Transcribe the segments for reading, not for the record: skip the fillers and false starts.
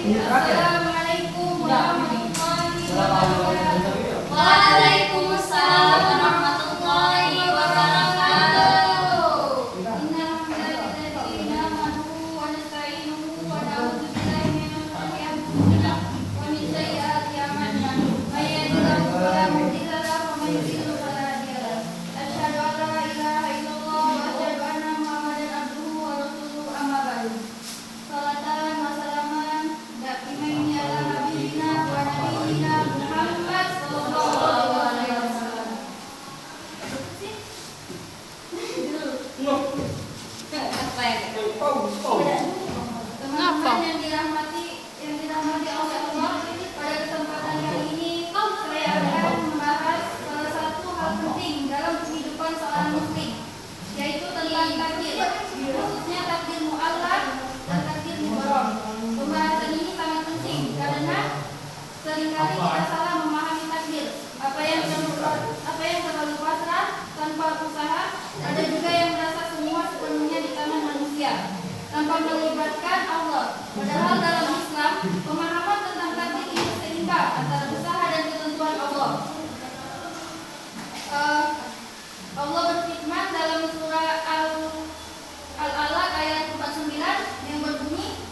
Assalamualaikum warahmatullahi wabarakatuh. Waalaikumsalam warahmatullahi wabarakatuh. Innal hamdalillahi nahmaduhu wa nasta'inuhu wa na'udzu billahi min shururi anfusina wa min sayyiati a'malina. May yahdihillahu fala mudilla lahu wa may yudlil fala hadiya lahu. Asyhadu an la ilaha illallah wa asyhadu anna Muhammadan abduhu wa rasuluhu, amma ba'du. Salatan wa salaman da'imaini ala habibina wa nabiyina Muhammad sallallahu alaihi wasallam. Teman-teman yang dirahmati oleh Allah, pada kesempatan kali ini saya akan membahas salah satu hal penting dalam kehidupan seorang muslim, yaitu tentang takdir, khususnya takdir mu'allaq dan takdir mubarrah. Pembahasan ini sangat penting karena seringkali kita salah memahami takdir. Apa yang terlalu pasrah tanpa usaha, ada juga yang merasa semua sepenuhnya di tangan manusia tanpa melibatkan Allah. Padahal dalam Islam, pemahaman tentang takdir ini seimbang antara usaha dan ketentuan Allah. Allah berfirman dalam surah Al-Alaq ayat 49 yang berbunyi,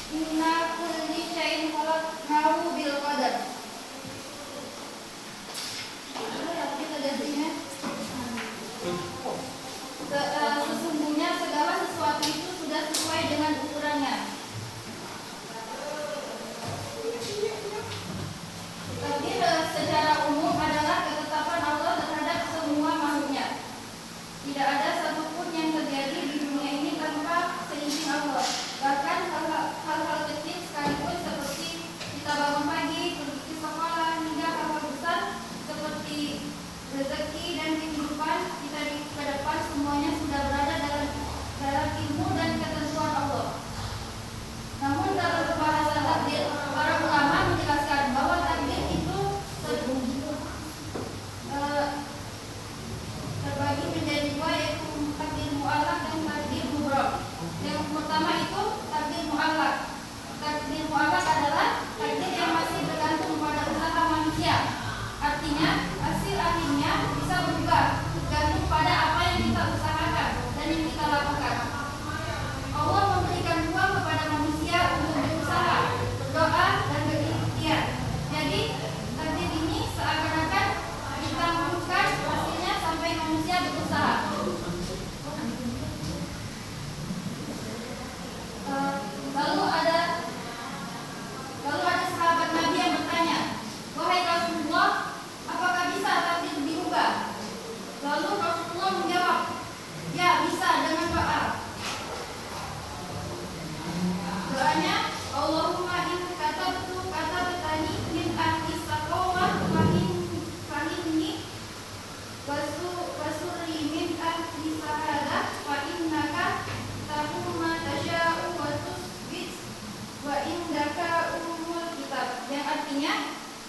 Inna kulli syai'in khalaqnahu bil qadar. Sesungguhnya segala sesuatu itu sudah sesuai dengan ukurannya. Takdir secara umum adalah ketetapan Allah terhadap semua makhluknya. Tidak ada satupun yang terjadi di dunia ini tanpa seizin Allah. Bahkan hal-hal kecil sekalipun seperti kita bangun pagi, pergi ke sekolah, hingga hal-hal besar seperti rezeki dan kehidupan kita di depan, semuanya sudah berada dalam ilmu dan ketentuan Allah. Namun dalam pembahasan takdir, para ulama menjelaskan bahwa takdir itu terbagi menjadi dua, yaitu takdir mu'allaq dan takdir mubarrah. Yang pertama itu takdir mu'allaq. Takdir mu'allaq adalah takdir yang masih bergantung pada usaha manusia. Artinya hasil akhirnya bisa berubah tergantung pada apa yang kita usahakan dan yang kita lakukan. Allah memberikan ruang kepada manusia untuk berusaha, berdoa, dan berikhtiar. Jadi takdir ini seakan-akan ditangguhkan hasilnya sampai manusia berusaha. Lalu ada sahabat Nabi yang bertanya, wahai Rasulullah, apakah bisa takdir diubah? Lalu Rasulullah menjawab, ya bisa dengan doa. Doanya, Allahumma in katabtani min ahli saqawah fahimni wasurri min ahli sahadah fa innaka tahu ma tasha'u wa tusbit wa indaka umul kitab. Yang artinya,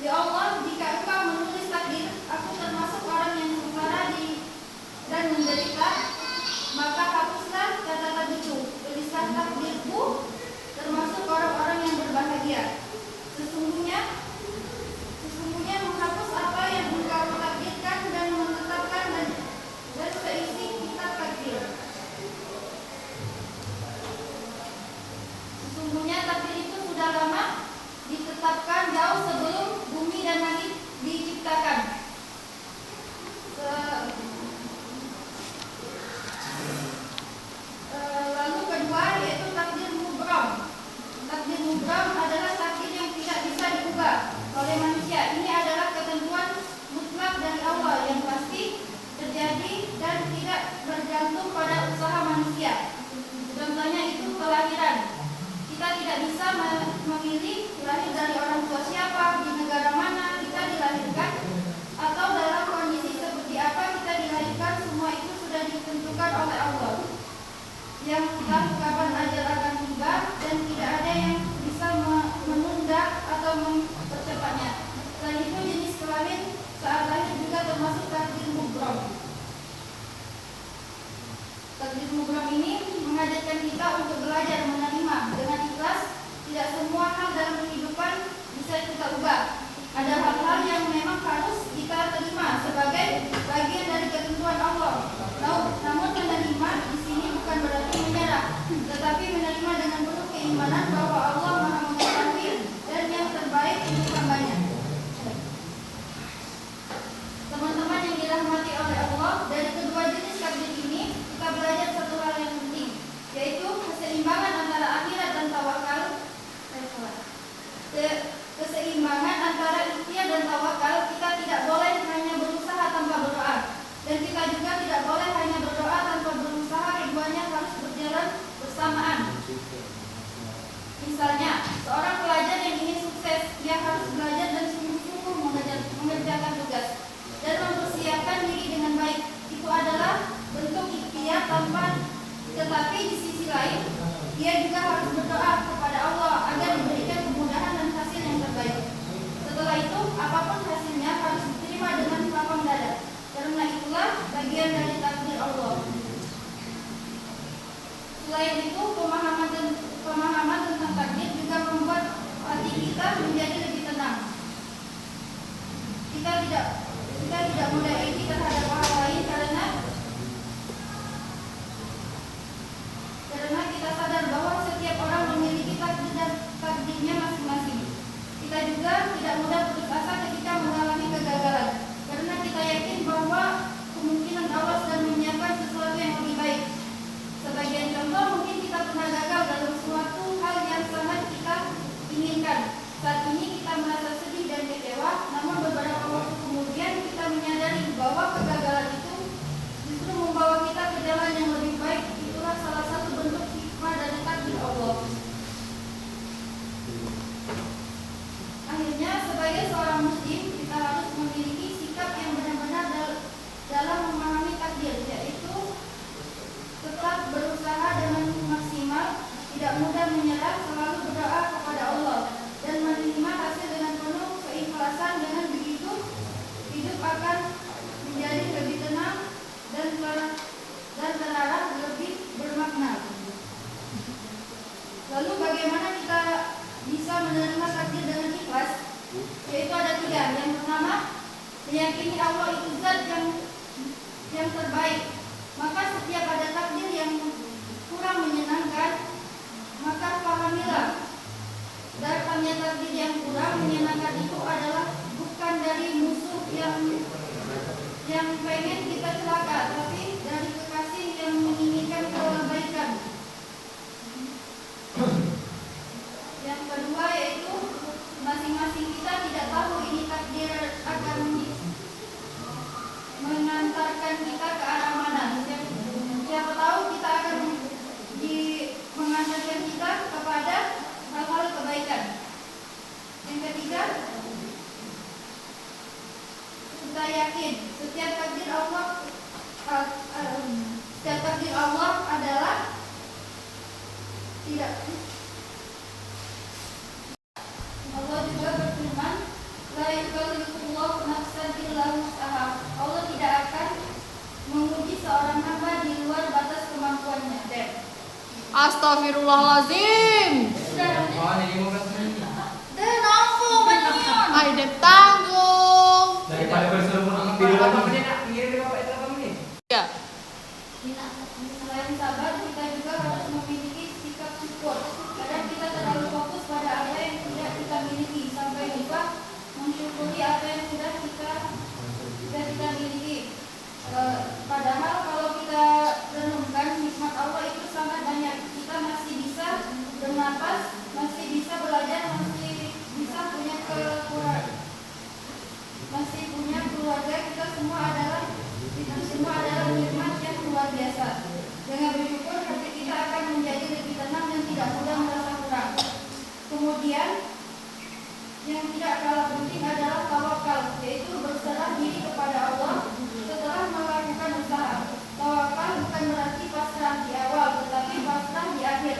ya Allah, jika Engkau menulis takdir aku termasuk orang yang sengsara dan menderita, maka hapuslah catatan itu, tulislah takdirku termasuk orang-orang yang berbahagia. Sesungguhnya menghapus apa yang Engkau takdirkan dan menetapkan dan seisi kitab takdir. Sesungguhnya takdir itu sudah lama ditetapkan jauh sebelum bumi dan langit diciptakan. Lalu kedua yaitu takdir mubram. Takdir mubram adalah takdir yang tidak bisa diubah oleh manusia. Ini adalah ketentuan mutlak dari Allah yang pasti terjadi dan tidak bergantung pada usaha manusia. Contohnya itu kelahiran. Kita tidak bisa memilih lahir dari orang tua siapa, di negara mana kita dilahirkan, atau dalam kondisi seperti apa kita dilahirkan. Semua itu sudah ditentukan oleh Allah yang tahu kapan ajal akan tiba dan tidak ada yang bisa menunda atau mempercepatnya. Selain itu, jenis kelamin saat lahir juga termasuk takdir mubram. Takdir mubram ini mengajarkan kita untuk belajar menerima dengan ikhlas, tidak keimanan bahwa Allah Maha Mengetahui dan yang terbaik untuk hambanya. Teman-teman yang dirahmati oleh Allah, dari kedua jenis takdir ini kita belajar satu hal yang penting, yaitu keseimbangan antara akhirat dan tawakal. Keseimbangan antara ikhtiar dan tawakal. Kita tidak boleh hanya berusaha tanpa berdoa, dan kita juga tidak boleh hanya berdoa tanpa berusaha. Keduanya harus berjalan bersamaan. Misalnya, seorang pelajar yang ingin sukses, ia harus belajar dan sungguh-sungguh mengerjakan tugas dan mempersiapkan diri dengan baik. Itu adalah bentuk ikhtiar tetapi di sisi lain, ia juga harus berdoa kepada Allah agar diberikan kemudahan dan hasil yang terbaik. Setelah itu, apapun hasilnya harus diterima dengan lapang dada, karena itulah bagian dari takdir Allah. Selain itu, pemahaman tentang takdir juga membuat hati kita menjadi lebih tenang. Kita tidak mudah iri terhadap orang lain karena kita sadar bahwa setiap orang memiliki takdirnya masing-masing. Kita juga tidak mudah putus asa ketika mengalami kegagalan, karena kita yakin bahwa kemungkinan Allah sedang menyiapkan sesuatu yang lebih baik. Sebagian contoh, mungkin kita pernah gagal dalam suatu hal yang sangat kita inginkan. Saat ini kita merasa sedih dan kecewa, namun beberapa waktu kemudian kita menyadari bahwa kegagalan itu justru membawa kita ke jalan yang lebih baik. Itulah salah satu bentuk hikmah dari takdir Allah. Akhirnya, sebagai seorang muslim, kita harus memiliki sikap yang benar-benar dalam memahami takdir, yaitu tetap berusaha dengan maksimal, tidak mudah menyerah, selalu berdoa kepada Allah, dan menerima hasil dengan penuh keikhlasan. Dengan begitu, hidup akan menjadi lebih tenang dan terarah, lebih bermakna. Lalu bagaimana kita bisa menerima takdir dengan ikhlas? Yaitu ada 3. Yang pertama, meyakini Allah itu zat yang terbaik. Maka setiap ada takdir yang kurang menyenangkan, maka pahamilah datangnya takdir yang kurang menyenangkan itu adalah bukan dari musuh yang pengen kita celaka, tapi dari kekasih yang menginginkan kebaikan. Yang kedua yaitu masing-masing kita tidak tahu ini takdir akan mengantarkan kita ke arah mana. Siapa tahu kita akan mengantarkan kita kepada hal-hal kebaikan. Yang ketiga, kita yakin setiap takdir Allah adalah tidak. Allah juga berfirman, la yukallifullahu nafsan illa wus'aha. Allah tidak akan menguji seorang hamba di luar batas kemampuannya. Astagfirullahalazim. Ay, Dep tanggung. Daripada berseru-seru berapa menit nak? Pinggir berapa itu 8 menit? Ya. Selain sabar, kita juga harus memiliki sikap syukur. Kadang kita terlalu fokus pada apa yang tidak kita miliki sampai lupa mensyukuri apa yang sudah kita miliki. Padahal kalau kita renungkan, nikmat Allah itu sangat banyak. Kita masih bisa bernapas, masih bisa belajar, masih bisa punya keluarga. Itu semua adalah nikmat yang luar biasa. Dengan bersyukur, hati kita akan menjadi lebih tenang dan tidak mudah merasa kurang. Kemudian, yang tidak kalah penting adalah tawakal, yaitu berserah diri kepada Allah setelah melakukan usaha. Tawakal bukan berarti pasrah di awal, tetapi pasrah di akhir.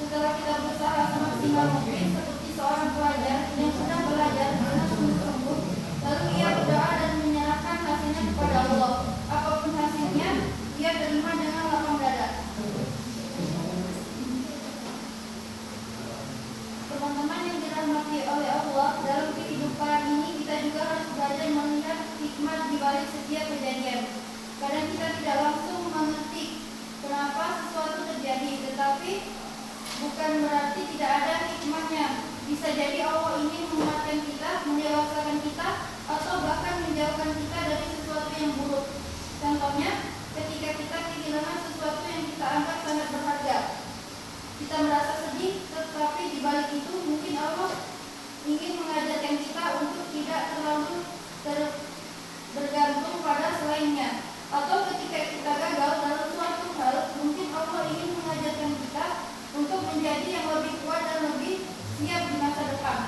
Setelah kita berusaha semaksimal mungkin, seperti seorang pelajar yang sedang belajar dengan sungguh-sungguh, lalu ia berdoa dan menyerahkan hasilnya kepada Allah. Apapun hasilnya, ia terima dengan lapang dada. Teman-teman yang dirahmati oleh Allah, dalam kehidupan ini kita juga harus belajar melihat hikmat di balik setiap kejadian. Kadang kita tidak langsung mengerti kenapa sesuatu terjadi, tetapi bukan berarti tidak Bisa jadi Allah ingin menguatkan kita, mendewasakan kita, atau bahkan menjauhkan kita dari sesuatu yang buruk. Contohnya, ketika kita kehilangan sesuatu yang kita anggap sangat berharga, kita merasa sedih, tetapi di balik itu mungkin Allah ingin mengajarkan kita untuk tidak terlalu bergantung pada selainnya. Atau ketika kita gagal dalam suatu hal, mungkin Allah ingin mengajarkan kita untuk menjadi yang lebih kuat dan lebih siap di masa depan.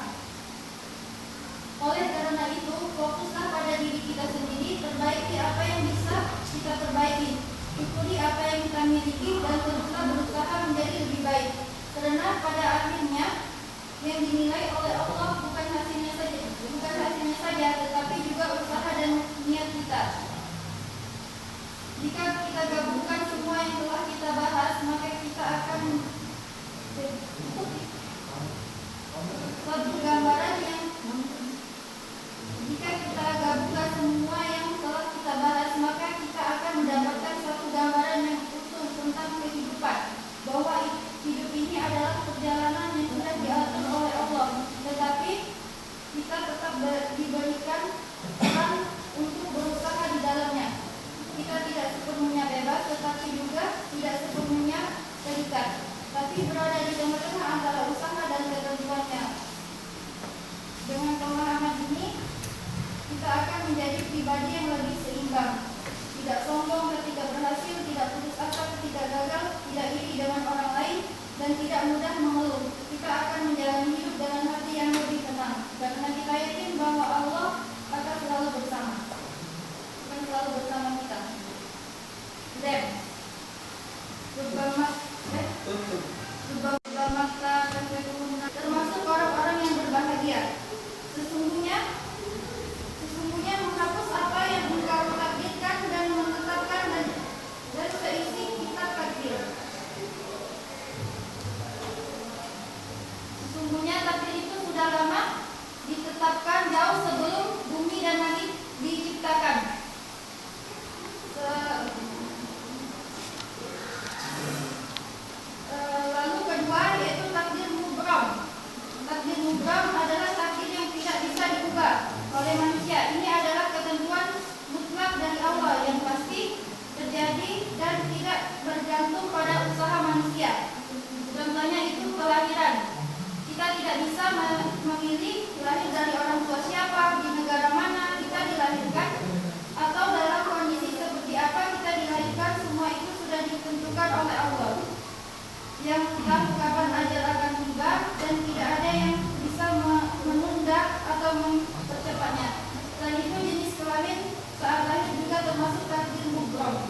Oleh karena itu, fokuslah pada diri kita sendiri, perbaiki apa yang bisa kita perbaiki, syukuri apa yang kita miliki, dan teruslah berusaha menjadi lebih baik. Karena pada akhirnya yang dinilai oleh Allah bukan hasilnya saja, tetapi juga usaha dan niat kita. Jika kita gabungkan semua yang telah kita bahas, maka kita akan suatu gambaran yang jika kita gabungkan semua yang telah kita bahas, maka kita akan mendapatkan suatu gambaran yang utuh tentang kehidupan, bahwa hidup ini adalah perjalanan yang sudah diatur oleh Allah, tetapi kita tetap diberikan peran untuk berusaha di dalamnya. Kita tidak sepenuhnya bebas, tetapi juga tidak sepenuhnya terikat, tapi berada di tengah-tengah antara usaha dan ketentuannya. Dengan pemahaman ini, kita akan menjadi pribadi yang lebih seimbang, tidak sombong ketika berhasil, tidak putus asa ketika gagal, tidak iri dengan orang lain, dan tidak mudah mengeluh. Kita akan menjalani hidup dengan hati yang lebih tenang, karena kita yakin bahwa Allah akan selalu bersama kita. Dan termasuk orang-orang yang berbahagia. Sesungguhnya menghapus apa yang engkau takdirkan dan menetapkan dan seisi kitab takdir. Sesungguhnya takdir itu sudah lama ditetapkan jauh sebelum bumi dan langit diciptakan. Lalu kedua yaitu takdir mubram. Takdir mubram adalah takdir yang tidak bisa diubah oleh manusia. Ini adalah ketentuan mutlak dari Allah yang pasti terjadi dan tidak bergantung pada usaha manusia. Contohnya itu kelahiran. Kita tidak bisa memilih lahir dari orang tua siapa, di negara mana kita dilahirkan, atau dalam kondisi seperti apa kita dilahirkan. Semua itu sudah ditentukan oleh Allah yang tahu kapan ajal akan tiba, dan tidak ada yang bisa menunda atau mempercepatnya. Selain itu, jenis kelamin saat lahir juga termasuk takdir mubram.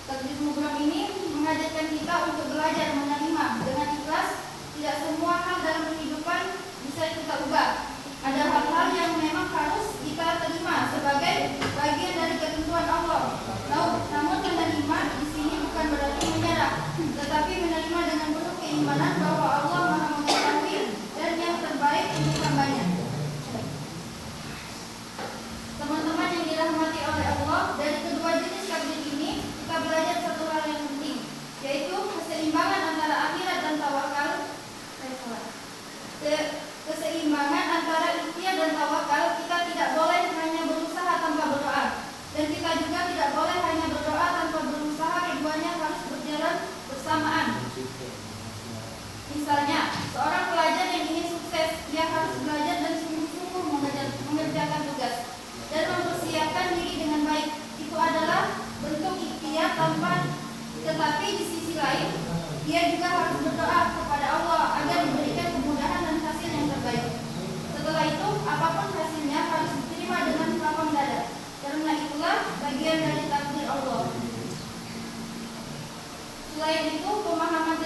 Takdir mubram ini mengajarkan kita untuk belajar menerima dengan ikhlas. Tidak semua hal dalam kehidupan bisa kita ubah. Ada hal-hal yang memang harus kita terima sebagai bagian dari ketentuan Allah. Namun menerima di sini bukan berarti menyerah, tetapi menerima dengan penuh keimanan bahwa Allah Maha Mengetahui dan yang terbaik untuk hambanya. Teman-teman yang dirahmati oleh Allah, dari kedua jenis takdir ini kita belajar satu hal yang penting, yaitu keseimbangan antara akhirat dan tawakal. Keseimbangan antara ikhtiar dan tawakal. Kita tidak boleh hanya berusaha tanpa berdoa, dan kita juga tidak boleh hanya berdoa tanpa berusaha. Keduanya harus berjalan bersamaan. Misalnya, seorang pelajar yang ingin sukses, dia harus belajar dan sungguh-sungguh mengerjakan tugas dan mempersiapkan diri dengan baik. Itu adalah bentuk ikhtiar tetapi di sisi lain, dia juga harus berdoa kepada Allah agar diberikan kemudahan dan hasil yang terbaik. Setelah itu, apapun hasilnya harus diterima dengan lapang dada, karena itulah bagian dari takdir Allah. Selain itu, pemahaman